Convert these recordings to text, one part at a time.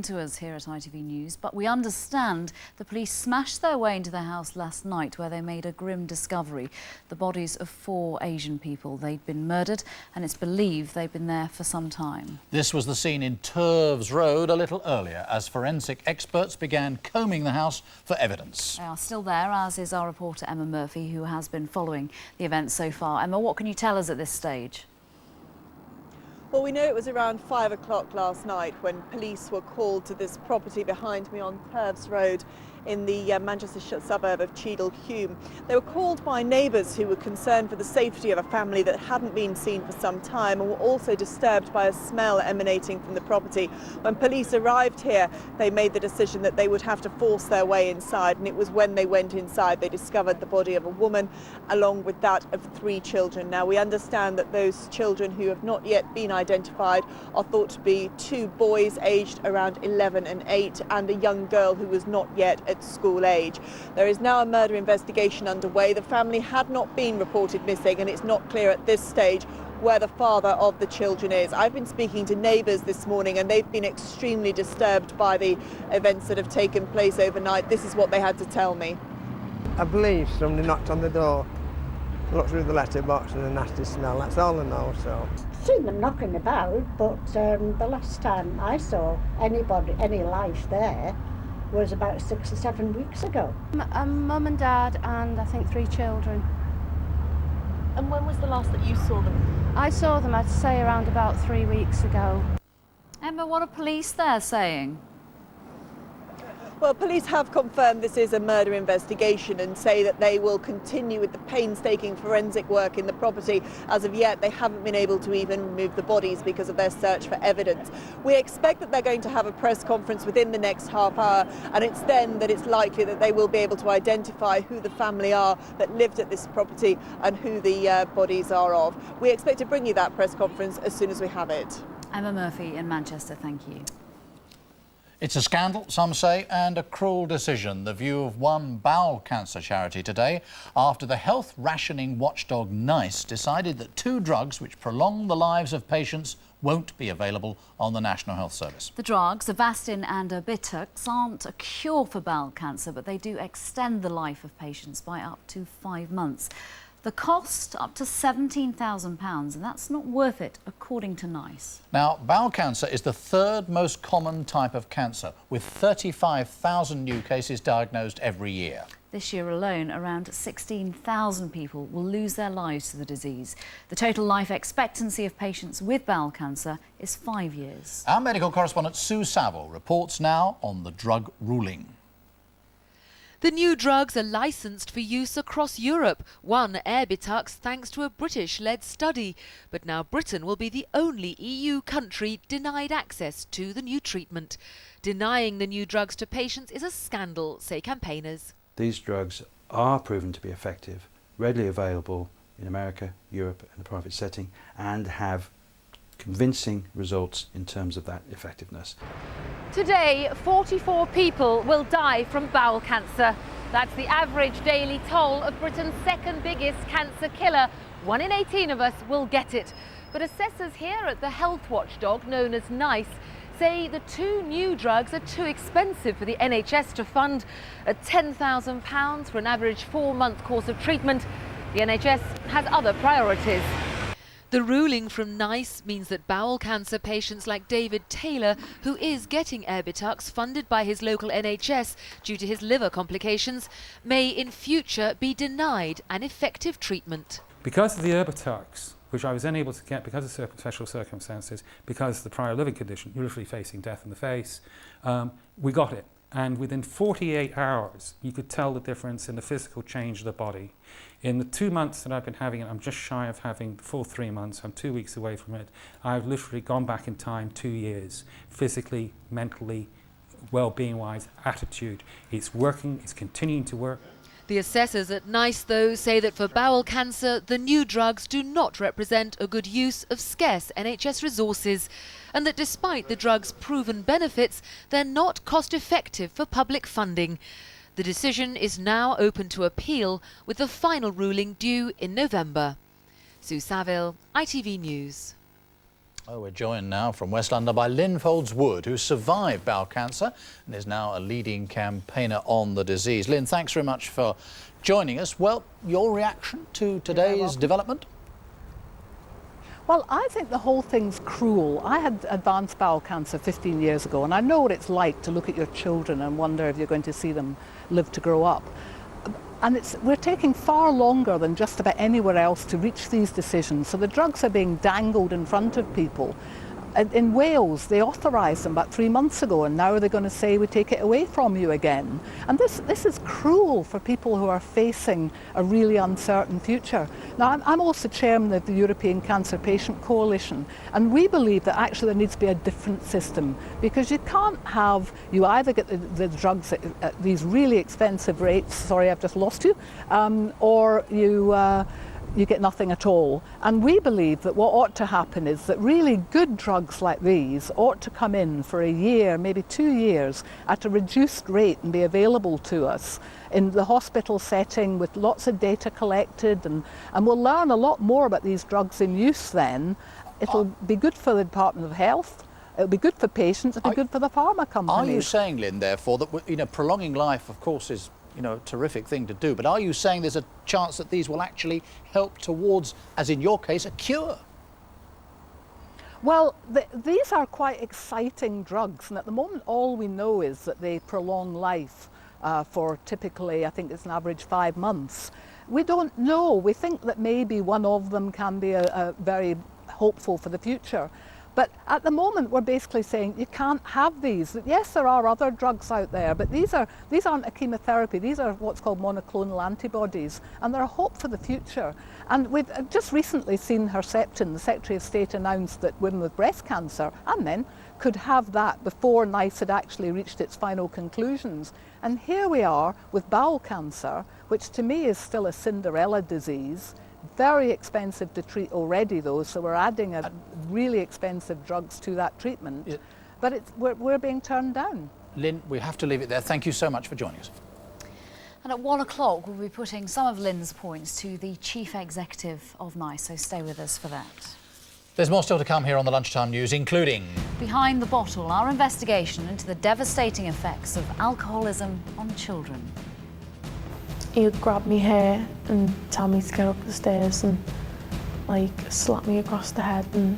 To us here at ITV News, but we understand the police smashed their way into the house last night where they made a grim discovery. The bodies of 4 Asian people. They'd been murdered and it's believed they've been there for some time. This was the scene in Turves Road a little earlier as forensic experts began combing the house for evidence. They are still there, as is our reporter Emma Murphy, who has been following the events so far. Emma, what can you tell us at this stage? Well, we know it was around 5 o'clock last night when police were called to this property behind me on Turves Road in the Manchester suburb of Cheadle Hulme. They were called by neighbours who were concerned for the safety of a family that hadn't been seen for some time and were also disturbed by a smell emanating from the property. When police arrived here, they made the decision that they would have to force their way inside, and it was when they went inside they discovered the body of a woman along with that of 3 children. Now, we understand that those children who have not yet been identified are thought to be 2 boys aged around 11 and 8 and a young girl who was not yet at school age. There is now a murder investigation underway. The family had not been reported missing and it's not clear at this stage where the father of the children is. I've been speaking to neighbours this morning and they've been extremely disturbed by the events that have taken place overnight. This is what they had to tell me. I believe somebody knocked on the door, looked through the letterbox and a nasty smell. That's all I know, so. Seen them knocking about, but the last time I saw anybody, any life there, was about 6 or 7 weeks ago. Mum and Dad and I think 3 children. And when was the last that you saw them? I saw them, I'd say, around about 3 weeks ago. Emma, what are police there saying? Well, police have confirmed this is a murder investigation and say that they will continue with the painstaking forensic work in the property. As of yet, they haven't been able to even remove the bodies because of their search for evidence. We expect that they're going to have a press conference within the next half hour, and it's then that it's likely that they will be able to identify who the family are that lived at this property and who the bodies are of. We expect to bring you that press conference as soon as we have it. Emma Murphy in Manchester, thank you. It's a scandal, some say, and a cruel decision. The view of one bowel cancer charity today after the health rationing watchdog NICE decided that 2 drugs which prolong the lives of patients won't be available on the National Health Service. The drugs, Avastin and Erbitux, aren't a cure for bowel cancer, but they do extend the life of patients by up to 5 months. The cost up to £17,000, and that's not worth it, according to NICE. Now, bowel cancer is the 3rd most common type of cancer, with 35,000 new cases diagnosed every year. This year alone, around 16,000 people will lose their lives to the disease. The total life expectancy of patients with bowel cancer is 5 years. Our medical correspondent Sue Saville reports now on the drug ruling. The new drugs are licensed for use across Europe, one Erbitux thanks to a British-led study. But now Britain will be the only EU country denied access to the new treatment. Denying the new drugs to patients is a scandal, say campaigners. These drugs are proven to be effective, readily available in America, Europe and the private setting, and have convincing results in terms of that effectiveness. Today, 44 people will die from bowel cancer. That's the average daily toll of Britain's 2nd biggest cancer killer. 1 in 18 of us will get it. But assessors here at the health watchdog known as NICE say the 2 new drugs are too expensive for the NHS to fund. At £10,000 for an average 4-month course of treatment, the NHS has other priorities. The ruling from NICE means that bowel cancer patients like David Taylor, who is getting Erbitux funded by his local NHS due to his liver complications, may in future be denied an effective treatment. Because of the Erbitux, which I was unable to get because of special circumstances, because of the prior living condition, you're literally facing death in the face, we got it. And within 48 hours, you could tell the difference in the physical change of the body. In the 2 months that I've been having it, I'm just shy of having the full 3 months. I'm 2 weeks away from it. I've literally gone back in time 2 years, physically, mentally, well-being-wise, attitude. It's working, it's continuing to work. The assessors at NICE, though, say that for bowel cancer, the new drugs do not represent a good use of scarce NHS resources, and that despite the drugs' proven benefits, they're not cost-effective for public funding. The decision is now open to appeal, with the final ruling due in November. Sue Saville, ITV News. Oh, we're joined now from West London by Lynn Folds-Wood, who survived bowel cancer and is now a leading campaigner on the disease. Lynn, thanks very much for joining us. Well, your reaction to today's development? Well, I think the whole thing's cruel. I had advanced bowel cancer 15 years ago, and I know what it's like to look at your children and wonder if you're going to see them live to grow up. And we're taking far longer than just about anywhere else to reach these decisions. So the drugs are being dangled in front of people. In Wales, they authorised them about 3 months ago, and now they're going to say we take it away from you again. And this is cruel for people who are facing a really uncertain future. Now, I'm also chairman of the European Cancer Patient Coalition, and we believe that actually there needs to be a different system, because you can't have, you either get the drugs at these really expensive rates, sorry I've just lost you, or you get nothing at all. And we believe that what ought to happen is that really good drugs like these ought to come in for a year, maybe 2 years, at a reduced rate and be available to us in the hospital setting with lots of data collected, and we'll learn a lot more about these drugs in use then. It'll be good for the Department of Health, it'll be good for patients, it'll be good for the pharma companies. Are you saying, Lynn, therefore, that prolonging life, of course, is a terrific thing to do, but are you saying there's a chance that these will actually help towards, as in your case, a cure? Well, these are quite exciting drugs, and at the moment all we know is that they prolong life for typically, I think it's an average 5 months. We don't know. We think that maybe one of them can be a very hopeful for the future. But at the moment, we're basically saying you can't have these. Yes, there are other drugs out there, but these aren't a chemotherapy. These are what's called monoclonal antibodies, and they're a hope for the future. And we've just recently seen Herceptin, the Secretary of State, announced that women with breast cancer and men could have that before NICE had actually reached its final conclusions. And here we are with bowel cancer, which to me is still a Cinderella disease. Very expensive to treat already, though, so we're adding really expensive drugs to that treatment. But we're being turned down. Lynn, we have to leave it there. Thank you so much for joining us. And at 1 o'clock, we'll be putting some of Lynn's points to the Chief Executive of NICE, so stay with us for that. There's more still to come here on the Lunchtime News, including... Behind the Bottle, our investigation into the devastating effects of alcoholism on children. He would grab me hair and tell me to get up the stairs and slap me across the head, and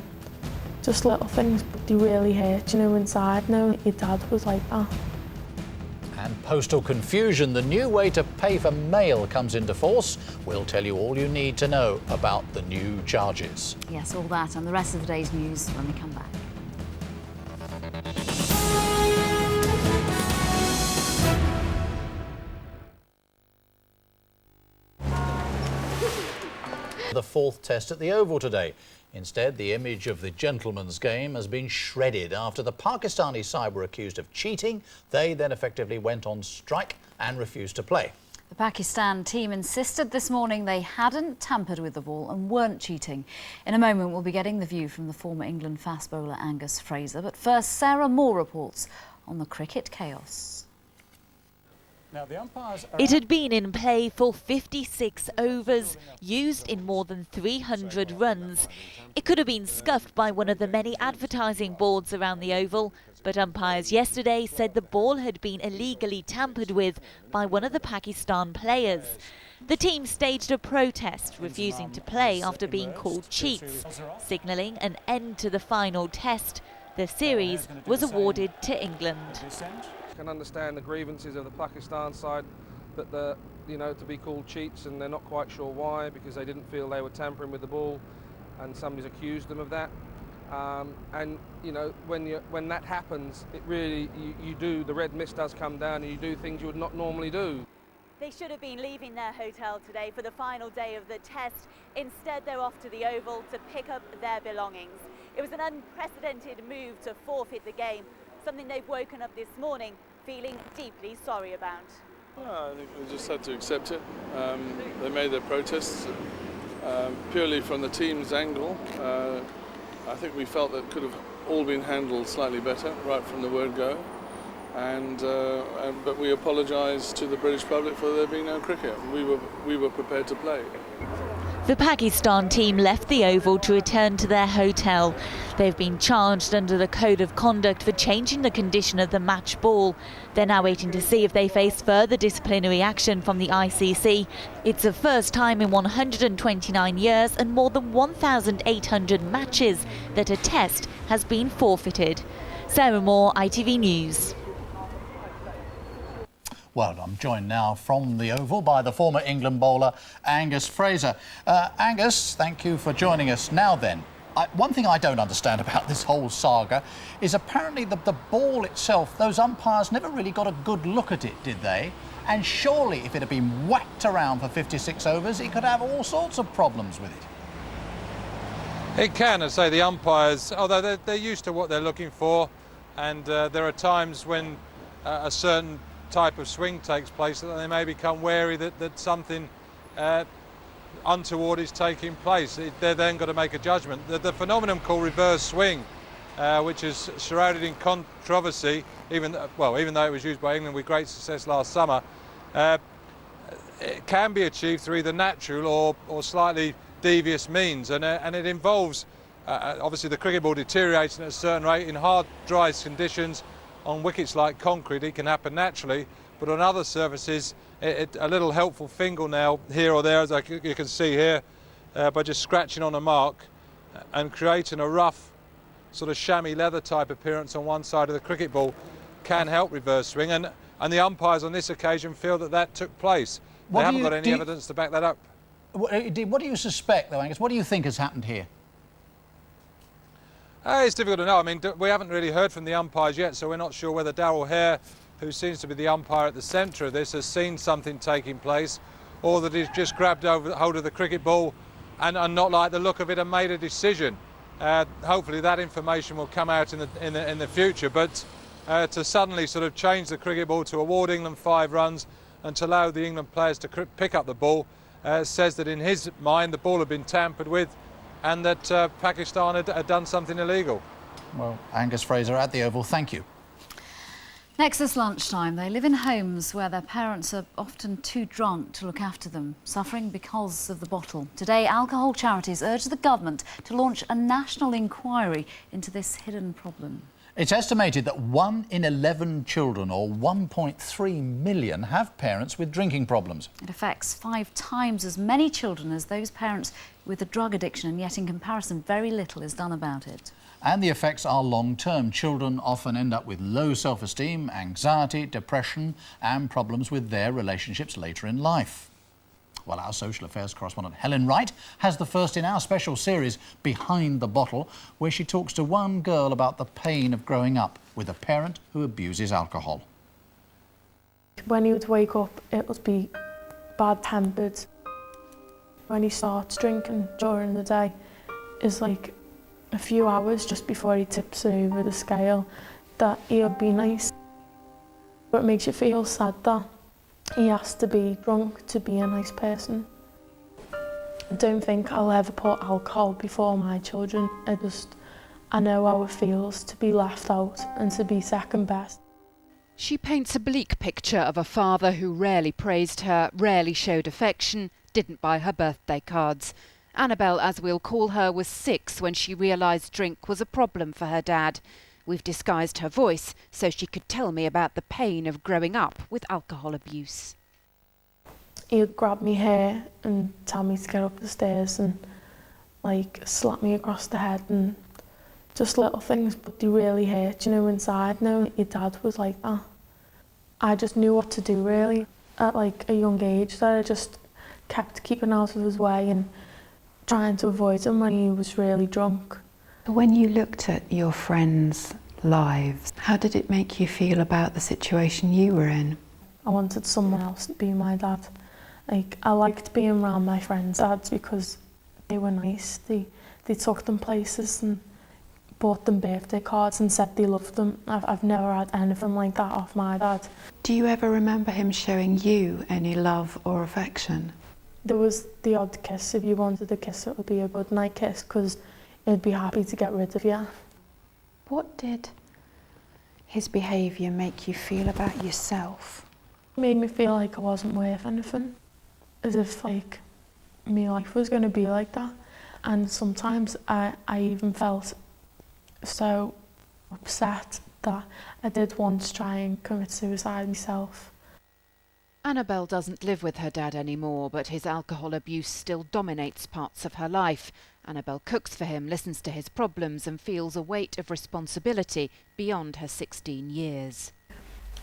just little things, but they really hurt, inside. No, your dad was like that. And postal confusion, the new way to pay for mail comes into force. We'll tell you all you need to know about the new charges. Yes, all that and the rest of the day's news when we come back. The fourth test at the Oval today. Instead, the image of the gentleman's game has been shredded after the Pakistani side were accused of cheating. They then effectively went on strike and refused to play. The Pakistan team insisted this morning they hadn't tampered with the ball and weren't cheating. In a moment, we'll be getting the view from the former England fast bowler Angus Fraser. But first, Sarah Moore reports on the cricket chaos. Now, the umpires It had been in play for 56 overs, used in more than 300 runs. It could have been scuffed by one of the many advertising boards around the Oval, but umpires yesterday said the ball had been illegally tampered with by one of the Pakistan players. The team staged a protest, refusing to play after being called cheats, signalling an end to the final test. The series was awarded to England. I can understand the grievances of the Pakistan side that to be called cheats, and they're not quite sure why, because they didn't feel they were tampering with the ball, and somebody's accused them of that. When that happens, it really the red mist does come down, and you do things you would not normally do. They should have been leaving their hotel today for the final day of the test. Instead, they're off to the Oval to pick up their belongings. It was an unprecedented move to forfeit the game, something they've woken up this morning feeling deeply sorry about. I think we just had to accept it. They made their protests purely from the team's angle. I think we felt that could have all been handled slightly better right from the word go. But we apologise to the British public for there being no cricket. We were prepared to play. The Pakistan team left the Oval to return to their hotel. They've been charged under the Code of Conduct for changing the condition of the match ball. They're now waiting to see if they face further disciplinary action from the ICC. It's the first time in 129 years and more than 1,800 matches that a test has been forfeited. Sarah Moore, ITV News. Well, I'm joined now from the Oval by the former England bowler Angus Fraser. Angus, thank you for joining us. Now then, one thing I don't understand about this whole saga is apparently the ball itself, those umpires never really got a good look at it, did they? And surely if it had been whacked around for 56 overs, it could have all sorts of problems with it. It can, I say, the umpires, although they're used to what they're looking for, and there are times when a certain type of swing takes place that they may become wary that something untoward is taking place. They're then got to make a judgment. The phenomenon called reverse swing, which is shrouded in controversy, even though it was used by England with great success last summer, it can be achieved through either natural or slightly devious means, and it involves obviously the cricket ball deteriorating at a certain rate in hard, dry conditions. On wickets like concrete, it can happen naturally, but on other surfaces, a little helpful fingernail here or there, as you can see here, by just scratching on a mark and creating a rough, sort of chamois leather type appearance on one side of the cricket ball, can help reverse swing. And the umpires on this occasion feel that took place. They haven't got any evidence to back that up. What do you suspect, though, Angus? What do you think has happened here? It's difficult to know. I mean, we haven't really heard from the umpires yet, so we're not sure whether Darryl Hare, who seems to be the umpire at the centre of this, has seen something taking place, or that he's just grabbed hold of the cricket ball and not like the look of it and made a decision. Hopefully that information will come out in the future, but to suddenly sort of change the cricket ball to award England 5 runs and to allow the England players to pick up the ball says that in his mind the ball had been tampered with and that Pakistan had done something illegal. Well, Angus Fraser at the Oval, thank you. Next this lunchtime, they live in homes where their parents are often too drunk to look after them, suffering because of the bottle. Today, alcohol charities urge the government to launch a national inquiry into this hidden problem. It's estimated that 1 in 11 children, or 1.3 million, have parents with drinking problems. It affects 5 times as many children as those parents with a drug addiction, and yet in comparison very little is done about it. And the effects are long-term. Children often end up with low self-esteem, anxiety, depression and problems with their relationships later in life. Well, our social affairs correspondent Helen Wright has the first in our special series, Behind the Bottle, where she talks to one girl about the pain of growing up with a parent who abuses alcohol. When he would wake up, it would be bad-tempered. When he starts drinking during the day, it's like a few hours just before he tips over the scale that he'll be nice. But it makes you feel sad that he has to be drunk to be a nice person. I don't think I'll ever put alcohol before my children. I know how it feels to be left out and to be second best. She paints a bleak picture of a father who rarely praised her, rarely showed affection, didn't buy her birthday cards. Annabelle, as we'll call her, was 6 when she realised drink was a problem for her dad. We've disguised her voice so she could tell me about the pain of growing up with alcohol abuse. He'd grab me hair and tell me to get up the stairs and slap me across the head, and just little things, but they really hurt, inside. Knowing your dad was like that, I just knew what to do really at a young age, that I just kept keeping out of his way and trying to avoid him when he was really drunk. When you looked at your friends' lives, how did it make you feel about the situation you were in? I wanted someone else to be my dad. I liked being around my friends' dads because they were nice. They took them places and bought them birthday cards and said they loved them. I've never had anything like that off my dad. Do you ever remember him showing you any love or affection? There was the odd kiss. If you wanted a kiss, it would be a good night kiss because he'd be happy to get rid of you. What did his behaviour make you feel about yourself? It made me feel like I wasn't worth anything. As if my life was going to be like that. And sometimes I even felt so upset that I did once try and commit suicide myself. Annabelle doesn't live with her dad anymore, but his alcohol abuse still dominates parts of her life. Annabelle cooks for him, listens to his problems and feels a weight of responsibility beyond her 16 years.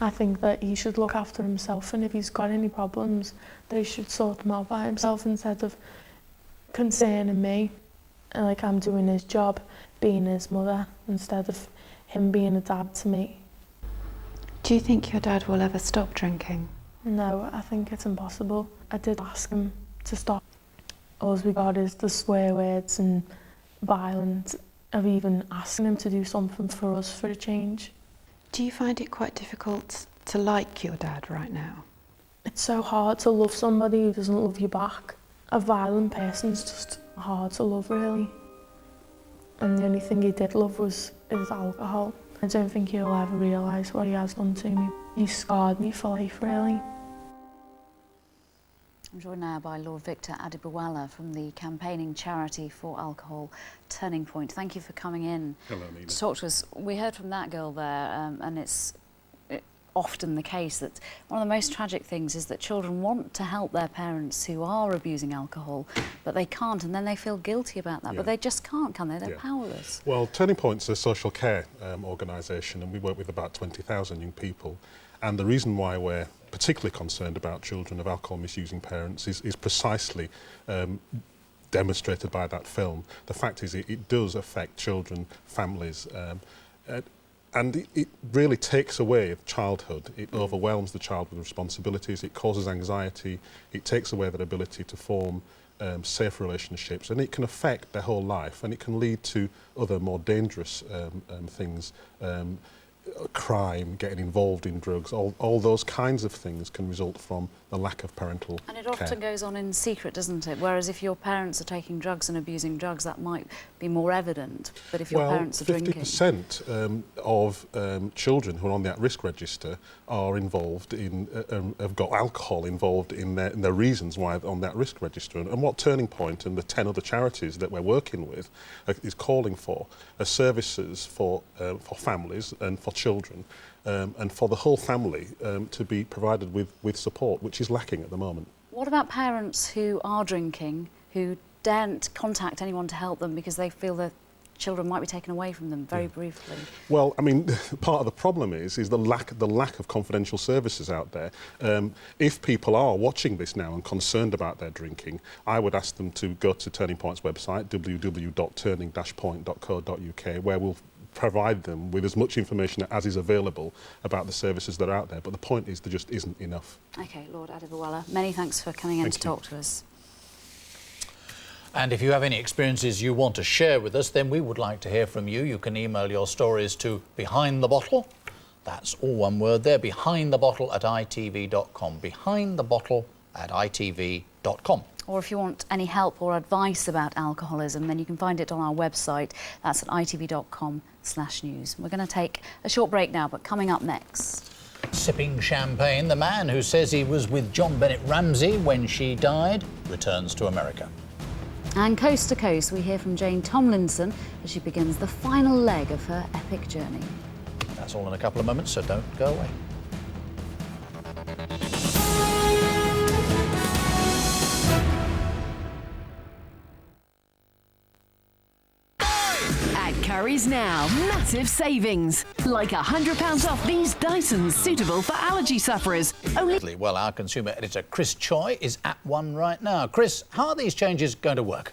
I think that he should look after himself, and if he's got any problems, they should sort them out by himself instead of concerning me. And like I'm doing his job, being his mother, instead of him being a dad to me. Do you think your dad will ever stop drinking? No, I think it's impossible. I did ask him to stop. All we got is the swear words and violence of even asking him to do something for us for a change. Do you find it quite difficult to like your dad right now? It's so hard to love somebody who doesn't love you back. A violent person's just hard to love, really. And the only thing he did love was his alcohol. I don't think he'll ever realise what he has done to me. He scarred me for life, really. I'm joined now by Lord Victor Adibawala from the campaigning charity for alcohol, Turning Point. Thank you for coming in to talk to us. We heard from that girl there, and it's often the case that one of the most tragic things is that children want to help their parents who are abusing alcohol, but they can't, and then they feel guilty about that. But they just can't, can they? They're powerless. Well, Turning Point's a social care organisation, and we work with about 20,000 young people. And the reason why we're particularly concerned about children of alcohol misusing parents is precisely demonstrated by that film. The fact is it does affect children, families, and it really takes away childhood. It overwhelms the child with responsibilities, it causes anxiety, it takes away their ability to form safe relationships, and it can affect their whole life, and it can lead to other more dangerous things. Crime, getting involved in drugs, all those kinds of things can result from the lack of parental care. And it often goes on in secret, doesn't it? Whereas if your parents are taking drugs and abusing drugs, that might be more evident. But if your parents are drinking... 50% of children who are on the at-risk register are involved in, have got alcohol involved in their reasons why they're on that risk register. And what Turning Point and the 10 other charities that we're working with is calling for are services for families and for children, and for the whole family to be provided with support, which is lacking at the moment. What about parents who are drinking, who daren't contact anyone to help them because they feel their children might be taken away from them? Very briefly. Well, I mean, part of the problem is the lack of confidential services out there. If people are watching this now and concerned about their drinking, I would ask them to go to Turning Point's website, www.turning-point.co.uk, where we'll provide them with as much information as is available about the services that are out there. But the point is there just isn't enough. OK, Lord Adibawala, many thanks for coming in to talk to us. And if you have any experiences you want to share with us, then we would like to hear from you. You can email your stories to Behind the Bottle. That's all one word there, behindthebottle@itv.com. behindthebottle@itv.com. Or if you want any help or advice about alcoholism, then you can find it on our website. That's at itv.com/news. We're going to take a short break now, but coming up next. Sipping champagne, the man who says he was with John Bennett Ramsey when she died returns to America. And coast to coast, we hear from Jane Tomlinson as she begins the final leg of her epic journey. That's all in a couple of moments, so don't go away. Curry's now, massive savings. Like £100 off these Dysons suitable for allergy sufferers. Only... Well, our consumer editor Chris Choi is at one right now. Chris, how are these changes going to work?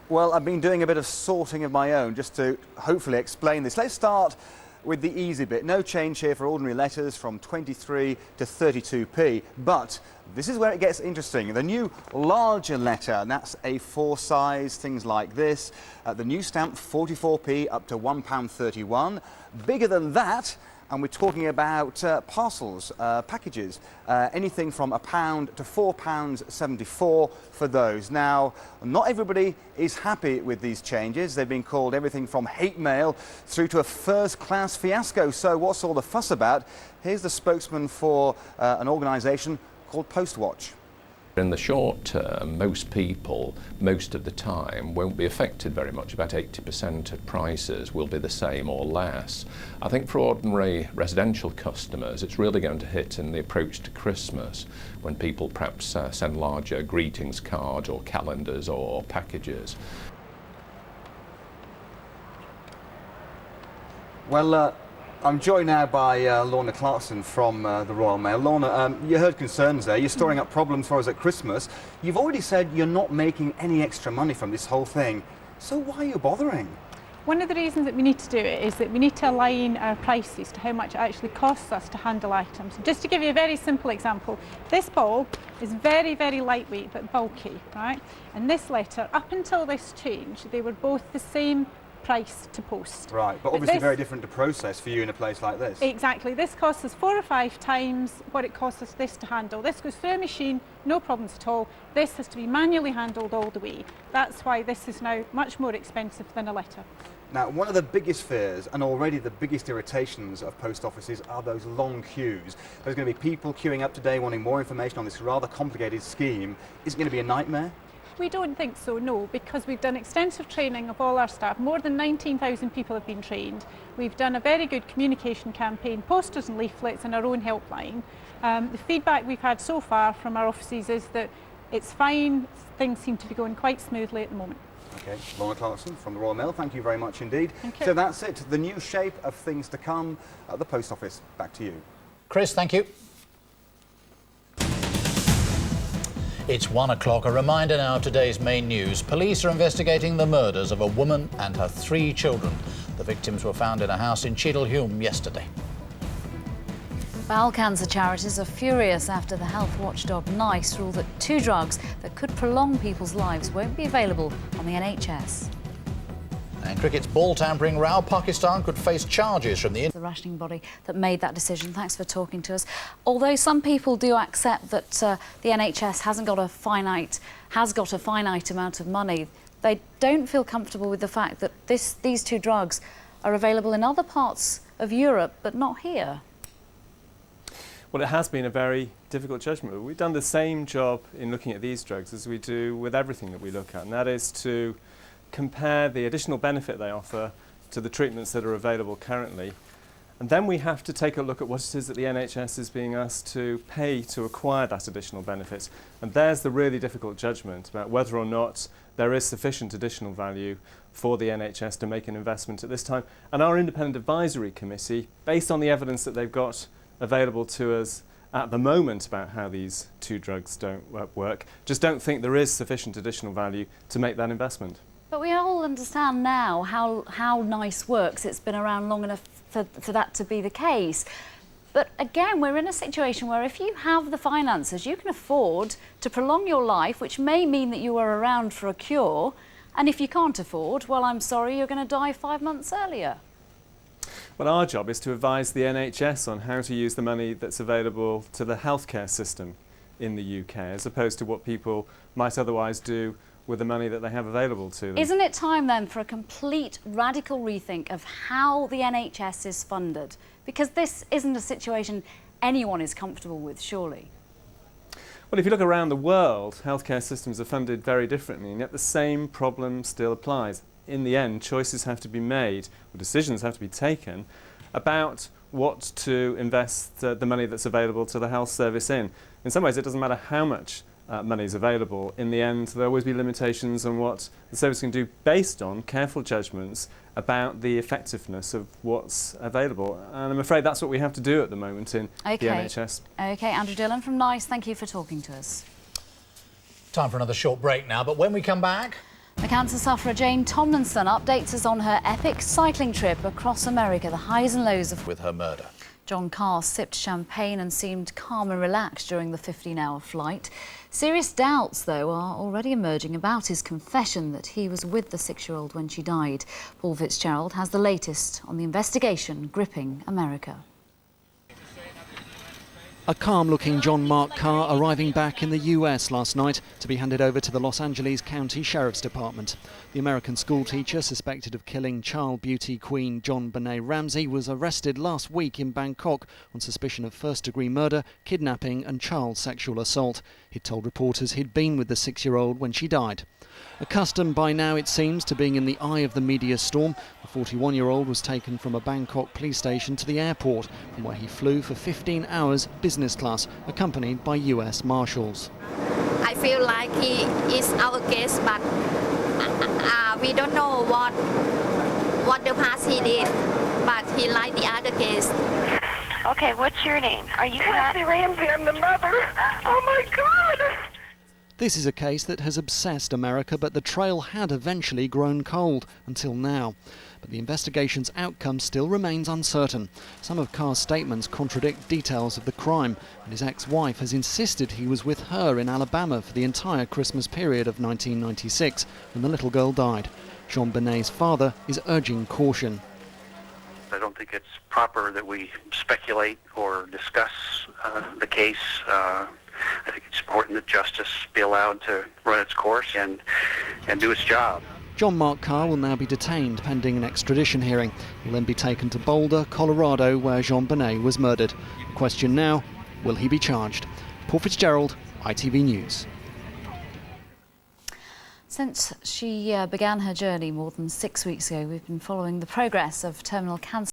Well, I've been doing a bit of sorting of my own just to hopefully explain this. Let's start with the easy bit. No change here for ordinary letters from 23 to 32p, but this is where it gets interesting. The new larger letter, and that's A4 size, things like this. The new stamp, 44p up to £1.31. Bigger than that, and we're talking about parcels, packages, anything from £1 to £4.74 for those. Now, not everybody is happy with these changes. They've been called everything from hate mail through to a first-class fiasco. So what's all the fuss about? Here's the spokesman for an organisation called Postwatch. In the short term, most people, most of the time, won't be affected very much. About 80% of prices will be the same or less. I think for ordinary residential customers, it's really going to hit in the approach to Christmas, when people perhaps send larger greetings cards or calendars or packages. Well, I'm joined now by Lorna Clarkson from the Royal Mail. Lorna, you heard concerns there. You're storing up problems for us at Christmas. You've already said you're not making any extra money from this whole thing. So why are you bothering? One of the reasons that we need to do it is that we need to align our prices to how much it actually costs us to handle items. Just to give you a very simple example, this ball is very, very lightweight but bulky, right? And this letter, up until this change, they were both the same price to post. Right, but obviously very different to process for you in a place like this. Exactly. This costs us 4 or 5 times what it costs us this to handle. This goes through a machine, no problems at all. This has to be manually handled all the way. That's why this is now much more expensive than a letter. Now, one of the biggest fears and already the biggest irritations of post offices are those long queues. There's going to be people queuing up today wanting more information on this rather complicated scheme. Is it going to be a nightmare? We don't think so, no, because we've done extensive training of all our staff. More than 19,000 people have been trained. We've done a very good communication campaign, posters and leaflets and our own helpline. The feedback we've had so far from our offices is that it's fine, things seem to be going quite smoothly at the moment. Okay, Lorna Clarkson from the Royal Mail, thank you very much indeed. Thank you. So that's it, the new shape of things to come at the post office. Back to you. Chris, thank you. It's 1 o'clock. A reminder now of today's main news. Police are investigating the murders of a woman and her 3 children. The victims were found in a house in Cheadle Hulme yesterday. Bowel cancer charities are furious after the health watchdog NICE ruled that 2 drugs that could prolong people's lives won't be available on the NHS. And cricket's ball tampering row, Pakistan could face charges from the rationing body that made that decision. Thanks for talking to us. Although some people do accept that the NHS has got a finite amount of money, they don't feel comfortable with the fact that these 2 drugs are available in other parts of Europe, but not here. Well, it has been a very difficult judgment. We've done the same job in looking at these drugs as we do with everything that we look at, and that is to compare the additional benefit they offer to the treatments that are available currently. And then we have to take a look at what it is that the NHS is being asked to pay to acquire that additional benefit. And there's the really difficult judgment about whether or not there is sufficient additional value for the NHS to make an investment at this time. And our independent advisory committee, based on the evidence that they've got available to us at the moment about how these 2 drugs don't work, just don't think there is sufficient additional value to make that investment. But we all understand now how NICE works. It's been around long enough for that to be the case. But again, we're in a situation where if you have the finances, you can afford to prolong your life, which may mean that you are around for a cure. And if you can't afford, well, I'm sorry, you're going to die 5 months earlier. Well, our job is to advise the NHS on how to use the money that's available to the healthcare system in the UK, as opposed to what people might otherwise do with the money that they have available to them. Isn't it time then for a complete radical rethink of how the NHS is funded? Because this isn't a situation anyone is comfortable with, surely. Well, if you look around the world, healthcare systems are funded very differently, and yet the same problem still applies. In the end, choices have to be made, or decisions have to be taken about what to invest the money that's available to the health service in. In some ways, it doesn't matter how much money is available. In the end, there'll always be limitations on what the service can do based on careful judgments about the effectiveness of what's available. And I'm afraid that's what we have to do at the moment in the NHS. OK, Andrew Dillon from NICE, thank you for talking to us. Time for another short break now, but when we come back... The cancer sufferer Jane Tomlinson updates us on her epic cycling trip across America, the highs and lows of... with her murder. John Carr sipped champagne and seemed calm and relaxed during the 15-hour flight. Serious doubts, though, are already emerging about his confession that he was with the 6-year-old when she died. Paul Fitzgerald has the latest on the investigation gripping America. A calm-looking John Mark Carr arriving back in the US last night to be handed over to the Los Angeles County Sheriff's Department. The American schoolteacher suspected of killing child beauty queen JonBenet Ramsey was arrested last week in Bangkok on suspicion of first-degree murder, kidnapping and child sexual assault. He told reporters he'd been with the 6-year-old when she died. Accustomed by now, it seems, to being in the eye of the media storm, the 41-year-old was taken from a Bangkok police station to the airport, from where he flew for 15 hours business class, accompanied by US Marshals. I feel like he is our guest, but we don't know what the past he did, but he like the other guests. Okay, what's your name? Are you Kathy Ramsey? I'm the mother. Oh my God! This is a case that has obsessed America, but the trail had eventually grown cold, until now. But the investigation's outcome still remains uncertain. Some of Carr's statements contradict details of the crime, and his ex-wife has insisted he was with her in Alabama for the entire Christmas period of 1996, when the little girl died. JonBenet's father is urging caution. I don't think it's proper that we speculate or discuss the case. I think it's important that justice be allowed to run its course and do its job. John Mark Carr will now be detained pending an extradition hearing. He'll then be taken to Boulder, Colorado, where JonBenet was murdered. The question now, will he be charged? Paul Fitzgerald, ITV News. Since she began her journey more than 6 weeks ago, we've been following the progress of terminal cancer.